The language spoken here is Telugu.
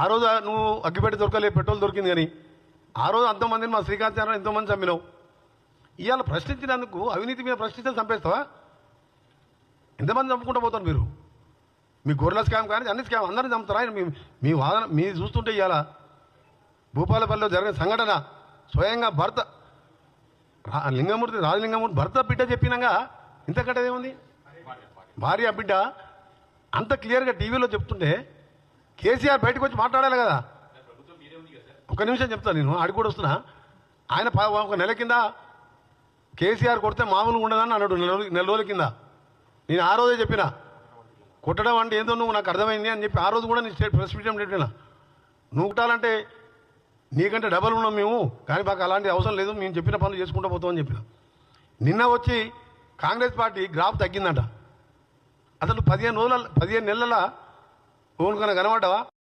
ఆ రోజు నువ్వు అగ్గిపెట్టి దొరకలే, పెట్రోల్ దొరికింది, కానీ ఆ రోజు అంతమందిని మా శ్రీకాంత్ గారు ఎంతోమంది చంపినావు. ఇవాళ ప్రశ్నించినందుకు అవినీతి మీద ప్రశ్నిస్తే చంపేస్తావా? ఎంతమంది చంపుకుంటూ పోతారు మీరు? మీ గొర్రెల స్కామ్ కానీ అన్ని స్కామ్ అందరినీ చంపుతారా? మీ వాదన మీ చూస్తుంటే ఇవాళ భూపాలపల్లిలో జరిగిన సంఘటన స్వయంగా భర్త రాజలింగమూర్తి భర్త బిడ్డ చెప్పినాక ఇంతకంటే ఏముంది? భార్య బిడ్డ అంత క్లియర్గా టీవీలో చెప్తుంటే కేసీఆర్ బయటకు వచ్చి మాట్లాడాలి కదా. ఒక నిమిషం చెప్తాను, నేను ఆడికి కూడా వస్తున్నా. ఆయన ఒక నెల కింద కేసీఆర్ కొడితే మామూలుగా ఉండదని అన్నాడు. నెల రోజుల కింద నేను ఆ రోజే చెప్పిన, కొట్టడం అంటే ఏందో నువ్వు నాకు అర్థమైంది అని చెప్పి ఆ రోజు కూడా నేను ప్రెస్ మీట్ చెప్పిన. నువ్వు కుట్టాలంటే నీకంటే డబల్ ఉన్నాం మేము, కానీ మాకు అలాంటి అవసరం లేదు, మేము చెప్పిన పనులు చేసుకుంటూ పోతామని చెప్పిన. నిన్న వచ్చి కాంగ్రెస్ పార్టీ గ్రాఫ్ తగ్గిందంట. అసలు 15 నెలల ఓన్ కన్నా కనబడ్డావా?